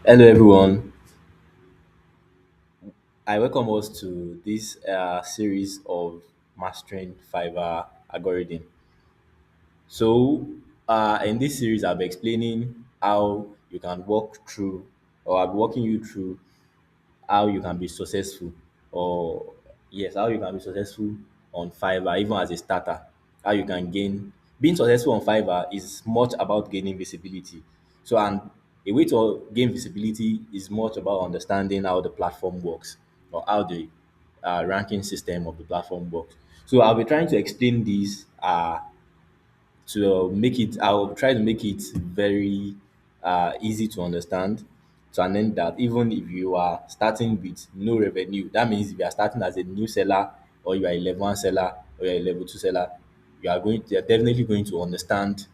Hello, everyone. I welcome us to this series of mastering Fiverr algorithm. In this series, I'll be explaining how you can walk through, or I'll be walking you through how you can be successful, or yes, how you can be successful on Fiverr, even as a starter. How you can gain being successful on Fiverr is much about gaining visibility. And a way to gain visibility is much about understanding how the platform works or how the ranking system of the platform works. So I'll be trying to explain this to make it I'll try to make it very easy to understand, to an end that even if you are starting with no revenue, that means if you are starting as a new seller, or you are a level 1 seller, or you're a level 2 seller, you're definitely going to understand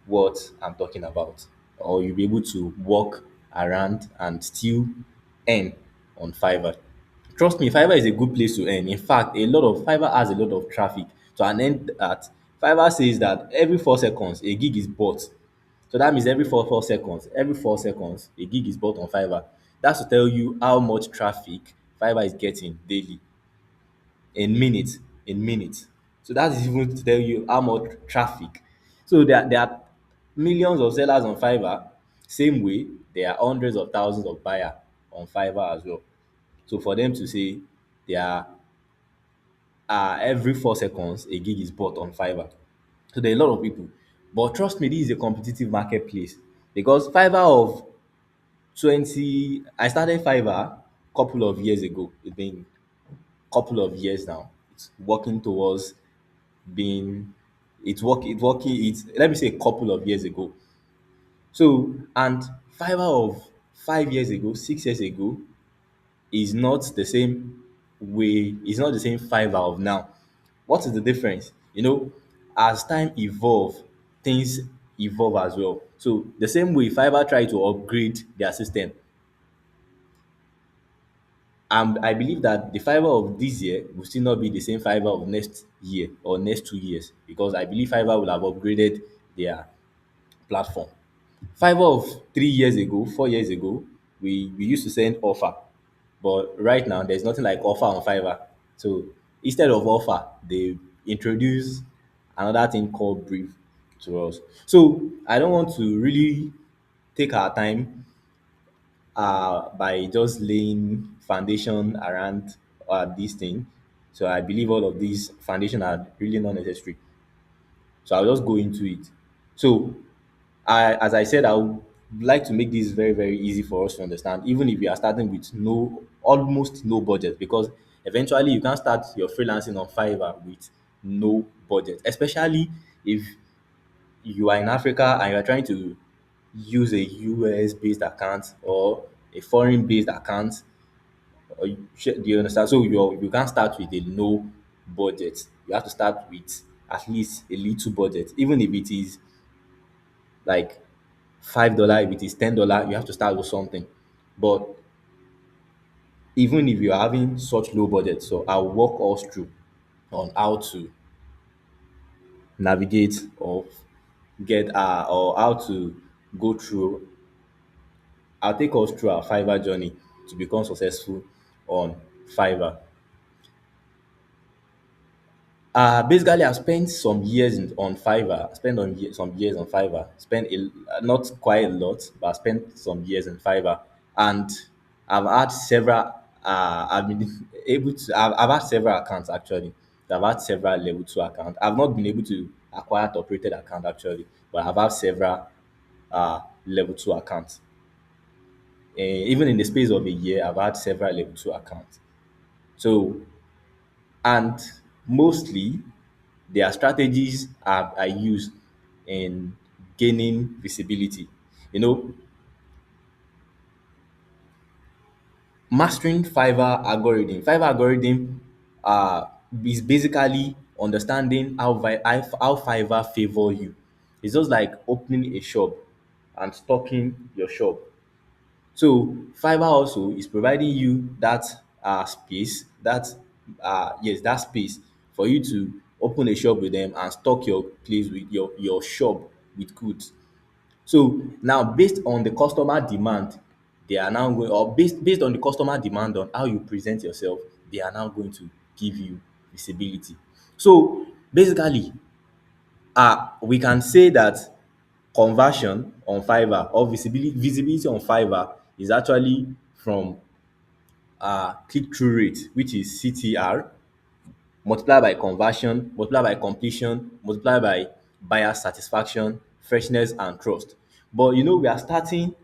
what I'm talking about, or you'll be able to walk around and still earn on Fiverr. Trust me, Fiverr is a good place to earn. In fact, a lot of Fiverr has a lot of traffic. To an end that Fiverr says that every 4 seconds a gig is bought. So that means every 4 seconds a gig is bought on Fiverr. That's to tell you how much traffic Fiverr is getting daily in minutes, in minutes. So that is even to tell you how much traffic. So there are millions of sellers on Fiverr. Same way, there are hundreds of thousands of buyers on Fiverr as well. So for them to say they are every 4 seconds a gig is bought on Fiverr. So there are a lot of people. But trust me, this is a competitive marketplace because Fiverr of 20, I started Fiverr couple of years ago. It's been couple of years now. It's working towards being it's working it's let me say a couple of years ago. So and Fiverr of 5 years ago, 6 years ago is not the same is not the same Fiverr of now. What is the difference? As time evolve, things evolve as well. So the same way Fiverr try to upgrade their system, and I believe that the Fiverr of this year will still not be the same Fiverr of next year or next 2 years, because I believe Fiverr will have upgraded their platform. Fiverr of 3 years ago, 4 years ago, we used to send offer, but right now there's nothing like offer on Fiverr. So instead of offer, they introduce another thing called brief to us. So I don't want to really take our time by just laying foundation around this thing. So I believe all of these foundation are really not necessary. So I'll just go into it. So as I said, I would like to make this very, very easy for us to understand, even if you are starting with almost no budget, because eventually you can start your freelancing on Fiverr with no budget, especially if you are in Africa and you are trying to use a US based account or a foreign based account. Do you understand? So you can't start with a low budget. You have to start with at least a little budget, even if it is like $5, if it is $10, you have to start with something. But even if you're having such low budget, so I'll walk us through on how to navigate or get or how to go through. I'll take us through our Fiverr journey to become successful on Fiverr. Basically, I've spent some years on Fiverr. Spent some years on Fiverr. Spent not quite a lot, but I spent some years in Fiverr, and I've had several. I've been able to. I've had several accounts actually. I've had several level 2 accounts. I've not been able to acquire top rated account actually, but I've had several level 2 accounts. Even in the space of a year, I've had several level 2 accounts. So and mostly their strategies are used in gaining visibility. You know, mastering Fiverr algorithm uh, is basically understanding how Fiverr favor you. It's just like opening a shop and stocking your shop. So Fiverr also is providing you that space, that space for you to open a shop with them and stock your place with your shop with goods. So now based on the customer demand, they are now going, or based on the customer demand on how you present yourself, they are now going to give you visibility. So basically, we can say that conversion on Fiverr or visibility on Fiverr is actually from click-through rate, which is CTR, multiply by conversion, multiply by completion, multiply by buyer satisfaction, freshness, and trust. But we are starting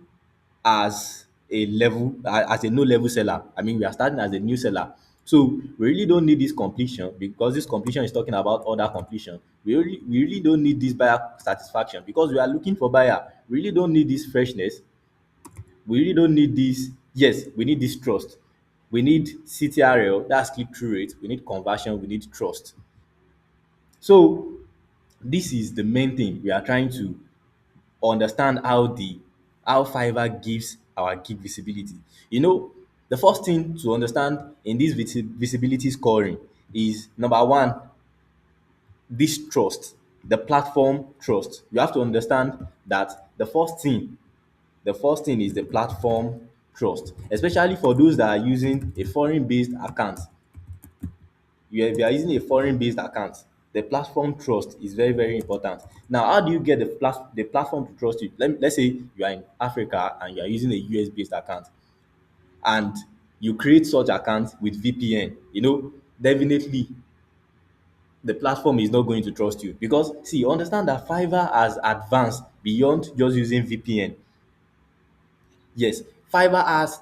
as as a no level seller. I mean, we are starting as a new seller. So we really don't need this completion, because this completion is talking about order completion. We really don't need this buyer satisfaction because we are looking for buyer. We really don't need this freshness. We really don't need this. Yes, we need this trust. We need CTRL, that's click through rate. We need conversion. We need trust. So this is the main thing we are trying to understand, how Fiverr gives our gig visibility. The first thing to understand in this visibility scoring is number one, this trust, the platform trust. You have to understand that the first thing is the platform trust, especially for those that are using a foreign-based account. If you are using a foreign-based account, the platform trust is very, very important. Now, how do you get the platform to trust you? Let's say you are in Africa and you are using a US-based account, and you create such account with VPN. Definitely the platform is not going to trust you, because see, understand that Fiverr has advanced beyond just using VPN. Yes, Fiverr has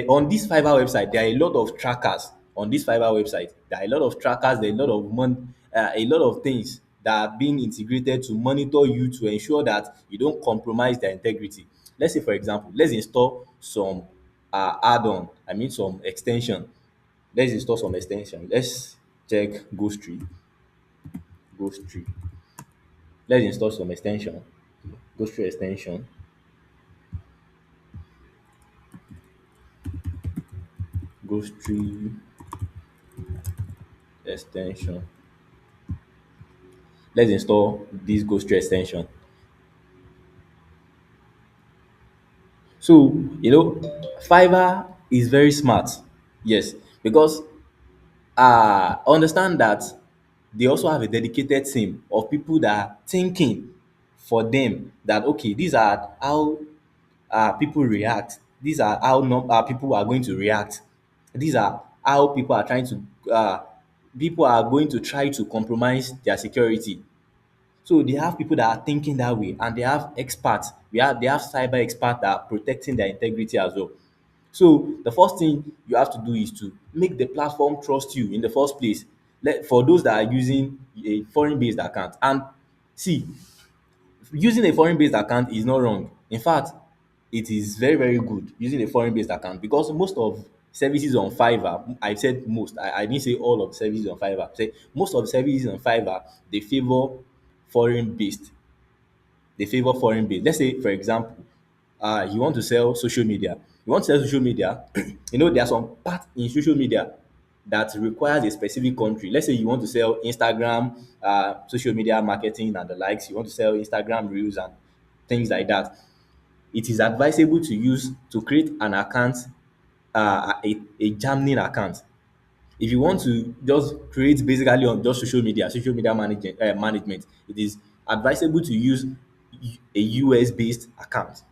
on this Fiverr website, there are a lot of trackers on this Fiverr website. There are a lot of trackers, there are a lot of things that are being integrated to monitor you, to ensure that you don't compromise their integrity. Let's say, for example, let's install some add-on, I mean some extension. Let's install some extension. Let's check Ghost Tree. Let's install some extension. Ghost Tree extension. Ghost Tree extension. Let's install this Ghost Tree extension. So, Fiverr is very smart. Yes, because understand that they also have a dedicated team of people that are thinking for them, that okay, these are how people react. These are how people are going to react. These are how people are going to try to compromise their security. So they have people that are thinking that way, and they have experts. They have cyber experts that are protecting their integrity as well. So the first thing you have to do is to make the platform trust you in the first place. For those that are using a foreign-based account, and see, using a foreign-based account is not wrong. In fact, it is very, very good using a foreign-based account, because most of services on Fiverr, I said most, I didn't say all of the services on Fiverr. Say most of the services on Fiverr, they favor foreign-based. They favor foreign based. Let's say, for example, you want to sell social media. You want to sell social media, there are some parts in social media that requires a specific country. Let's say you want to sell Instagram, social media marketing and the likes. You want to sell Instagram reels and things like that. It is advisable to create an account, a Germany account. If you want to just create basically on just social media management, it is advisable to use a US based account.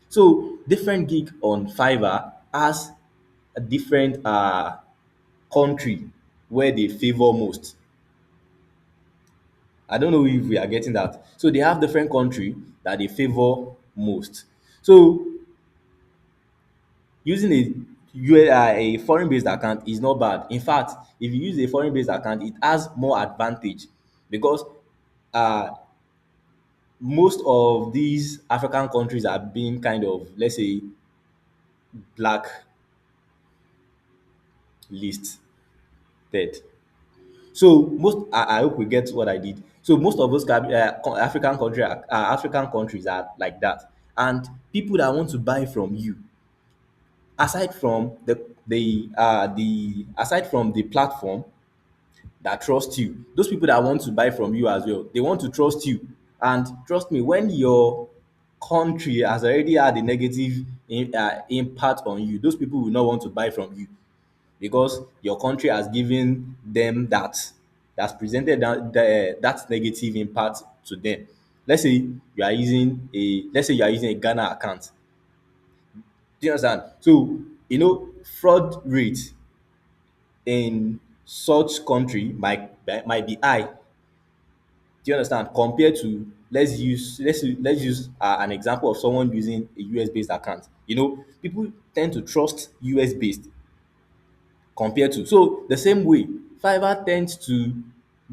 So different gig on Fiverr has a different country where they favor most. I don't know if we are getting that. So they have different country that they favor most. So using a foreign based account is not bad. In fact, if you use a foreign based account, it has more advantage, because uh most of these African countries are being kind of, let's say, blacklisted. So I hope we get what I did. So most of those African countries are like that, and people that want to buy from you, aside from the platform that trust you, those people that want to buy from you as well, they want to trust you. And trust me, when your country has already had a negative impact on you. Those people will not want to buy from you because your country has given them that's presented that negative impact to them. Let's say you are using a Ghana account. Do you understand? So fraud rate in such country might be high. Do you understand? Compared to let's use an example of someone using a US based account. People tend to trust US based compared to. So the same way, Fiverr tends to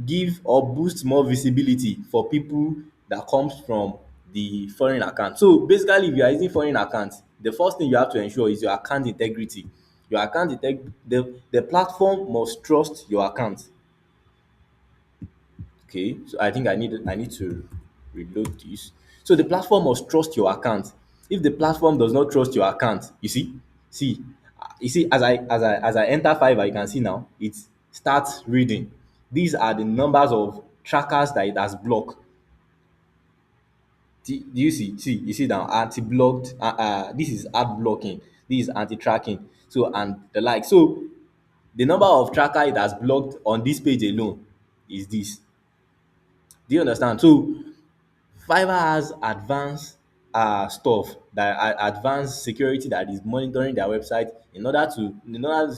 give or boost more visibility for people that comes from the foreign account. So basically, if you are using foreign account, the first thing you have to ensure is your account integrity. The platform must trust your account. Okay, so I need to reload this. So the platform must trust your account. If the platform does not trust your account, see, as I enter Fiverr, you can see now it starts reading. These are the numbers of trackers that it has blocked. Do you see? See, you see now anti-blocked. This is ad blocking. This is anti-tracking. So and the like. So the number of tracker it has blocked on this page alone is this. Do you understand? So Fiverr has advanced stuff that advanced security that is monitoring their website in order to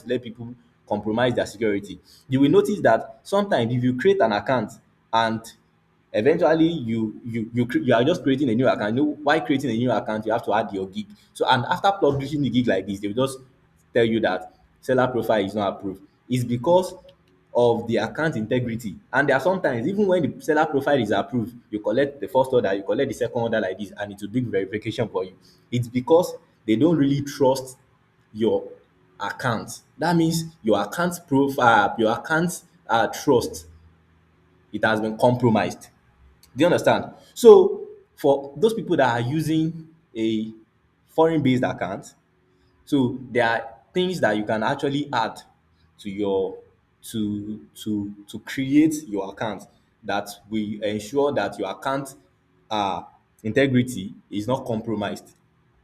let people compromise their security. You will notice that sometimes if you create an account and eventually you are just creating a new account. Why creating a new account you have to add your gig. So and after publishing the gig like this, they will just tell you that seller profile is not approved. It's because of the account integrity. And there are sometimes even when the seller profile is approved, you collect the first order, you collect the second order like this, and it will bring verification for you. It's because they don't really trust your account. That means your account profile, your account trust, it has been compromised. Do you understand? So for those people that are using a foreign based account, so there are things that you can actually add to your to create your account that will ensure that your account integrity is not compromised.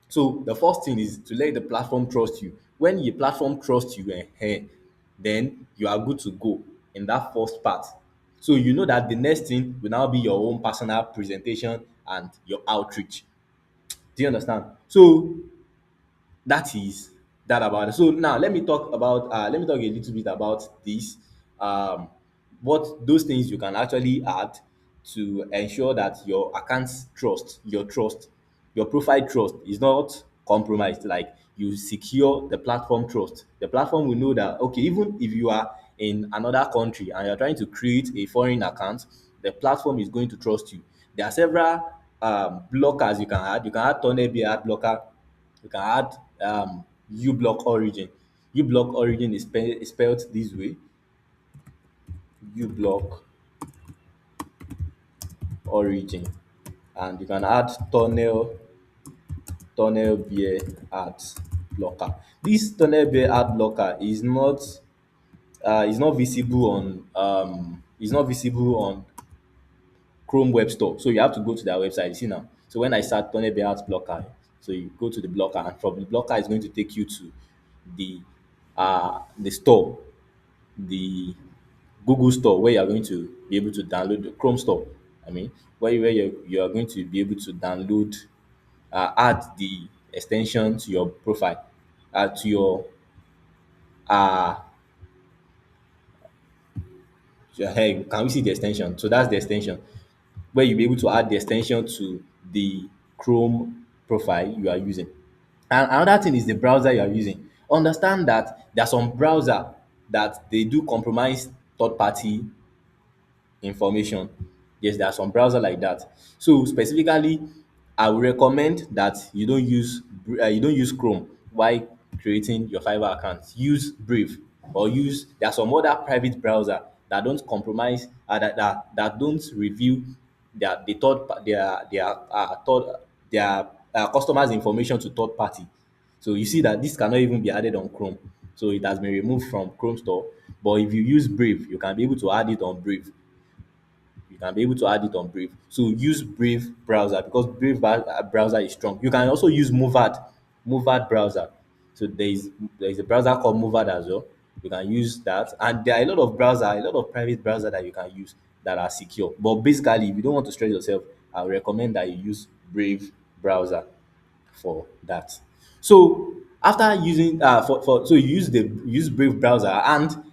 So the first thing is to let the platform trust you. When the platform trusts you, then you are good to go in that first part. So you know that the next thing will now be your own personal presentation and your outreach. Do you understand? So that is that about it. So now let me talk a little bit about this. What those things you can actually add to ensure that your account's your profile trust is not compromised. Like you secure the platform trust. The platform will know that okay, even if you are in another country and you're trying to create a foreign account, the platform is going to trust you. There are several blockers you can add. You can add tunnel ad blocker. You can add uBlock origin. uBlock origin is spelled this way. uBlock origin. And you can add tunnel bear ad blocker. This tunnel bear ad blocker is not visible on Chrome Web Store. So you have to go to their website. You see now. So when I start tunnel bear ad blocker, so you go to the blocker, and from the blocker it's going to take you to the store, the Google store, where you are going to be able to download the Chrome store. I mean, where you are going to be able to download, add the extension to your profile, to your uh hey, can we see the extension? So that's the extension where you'll be able to add the extension to the Chrome profile you are using. And another thing is the browser you are using. Understand that there are some browser that they do compromise third party information. Yes, there are some browser like that. So specifically, I would recommend that you don't use Chrome while creating your Fiverr account. Use Brave, or there are some other private browser that don't compromise, that don't reveal their customers' information to third party. So you see that this cannot even be added on Chrome. So it has been removed from Chrome Store. But if you use Brave, you can be able to add it on Brave. You can be able to add it on Brave. So use Brave browser because Brave browser is strong. You can also use Movad. Movad browser. So there is a browser called Movad as well. You can use that, and there are a lot of private browser that you can use that are secure. But basically, if you don't want to stress yourself, I would recommend that you use Brave browser for that. So after using for so you use Brave browser, and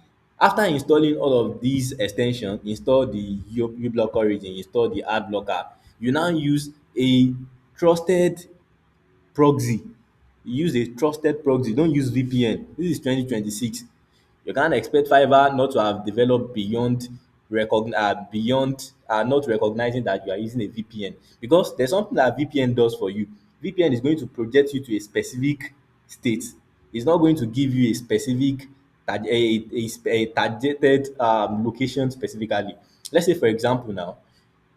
after installing all of these extensions, install the uBlock Origin, install the ad blocker, you now use a trusted proxy. Use a trusted proxy, don't use VPN. This is 2026. You can't expect Fiverr not to have developed beyond not recognizing that you are using a VPN, because there's something that VPN does for you. VPN is going to project you to a specific state. It's not going to give you a specific a targeted location specifically. Let's say, for example, now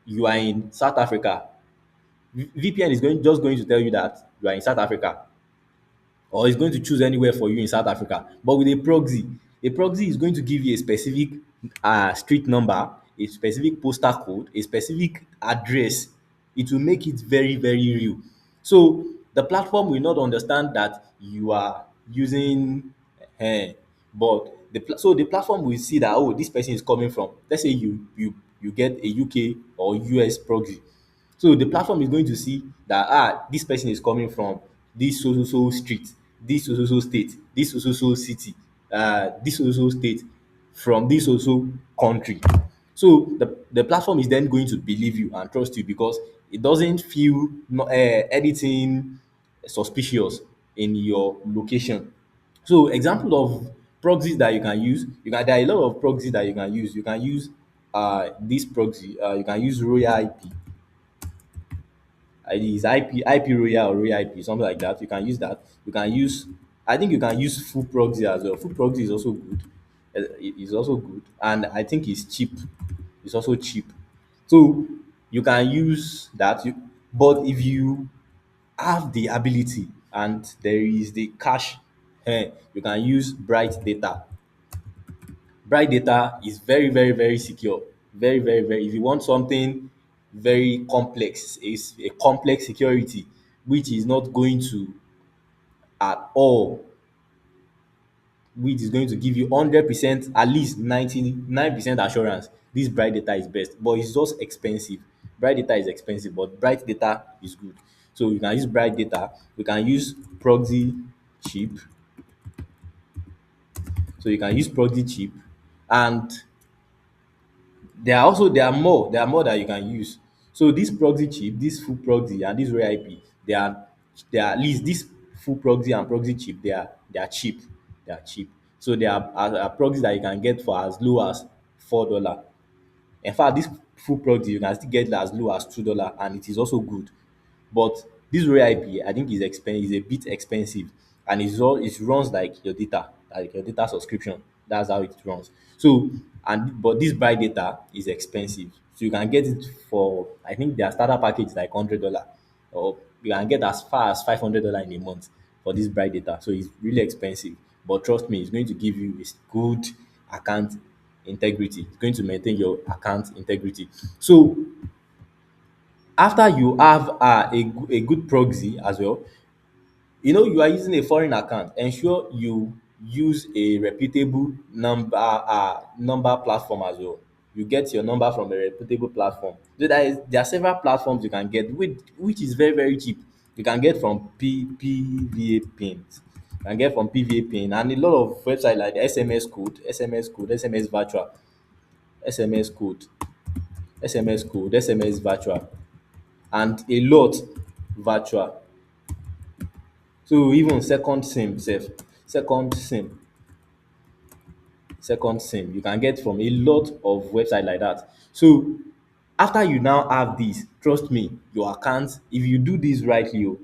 you are in South Africa. VPN is going to tell you that you are in South Africa, or it's going to choose anywhere for you in South Africa. But with a proxy is going to give you a specific street number, a specific postal code, a specific address. It will make it very, very real. So the platform will not understand that you are using, but so the platform will see that, oh, this person is coming from, let's say you get a UK or US proxy. So the platform is going to see that, this person is coming from this so so so street, this so so so state, this so so so city, this so so so state, from this so so country. So the platform is then going to believe you and trust you, because it doesn't feel anything suspicious in your location. So example of proxies that you can use, there are a lot of proxies that you can use. You can use this proxy, you can use Royal IP. It is IP Royal or Royal IP, something like that. You can use that. You can use, I think you can use full proxy as well. Full proxy is also good. It is also good, and I think it's cheap. It's also cheap. So you can use that. But if you have the ability and there is the cash, you can use Bright Data. Bright Data is very, very, very secure. Very, very, very. If you want something very complex, it's a complex security which is not going to at all, which is going to give you 100%, at least 99% assurance. This Bright Data is best, but it's just expensive. Bright Data is expensive, but Bright Data is good. So you can use Bright Data. You can use Proxy Cheap. So you can use Proxy Cheap, and there are more that you can use. So this proxy chip, this full proxy and this Ray IP, they are at least this full proxy and proxy chip, they are cheap. They are cheap. So there are proxies that you can get for as low as $4. In fact, this full proxy you can still get as low as $2, and it is also good. But this Royal IP, I think, is a bit expensive, and it runs like your data subscription. That's how it runs. So, and but this Bright Data is expensive. So you can get it for, I think their starter package is like $100, or you can get as far as $500 in a month for this Bright Data. So it's really expensive. But trust me, it's going to give you a good account integrity. It's going to maintain your account integrity. So after you have a good proxy as well, you are using a foreign account, ensure you use a reputable number platform as well. You get your number from a reputable platform. So there are several platforms you can get, which is very, very cheap. You can get from PVA Paint. You can get from PVA Paint, and a lot of websites like the SMS Virtual, SMS Code, SMS Virtual, and a lot virtual. So even second sim, you can get from a lot of website like that. So after you now have this, trust me, your account, if you do this rightly,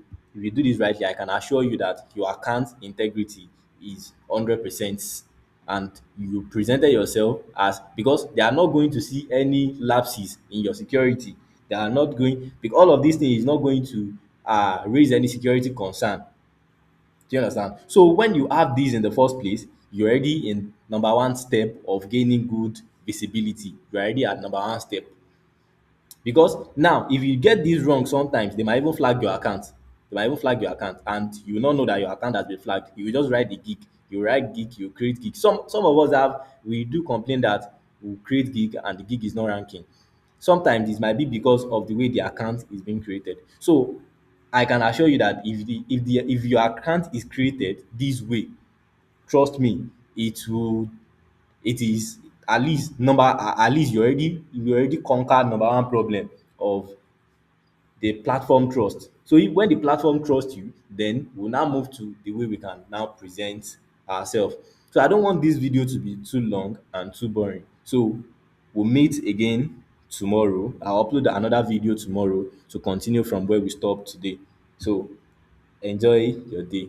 I can assure you that your account integrity is 100%, and you presented yourself as, because they are not going to see any lapses in your security. They are not going, because all of these things is not going to raise any security concern. Do you understand? So when you have these in the first place, you're already in number one step of gaining good visibility. You're already at number one step. Because now, if you get this wrong, sometimes they might even flag your account. They might even flag your account, and you will not know that your account has been flagged. You will just write the gig. You write gig, you create gig. Some of us have we do complain that we create gig and the gig is not ranking. Sometimes it might be because of the way the account is being created. So I can assure you that if your account is created this way, trust me, it will it is at least you already conquered number one problem of the platform trust. So when the platform trusts you, then we'll now move to the way we can now present ourselves. So I don't want this video to be too long and too boring. So we'll meet again tomorrow. I'll upload another video tomorrow to continue from where we stopped today. So enjoy your day.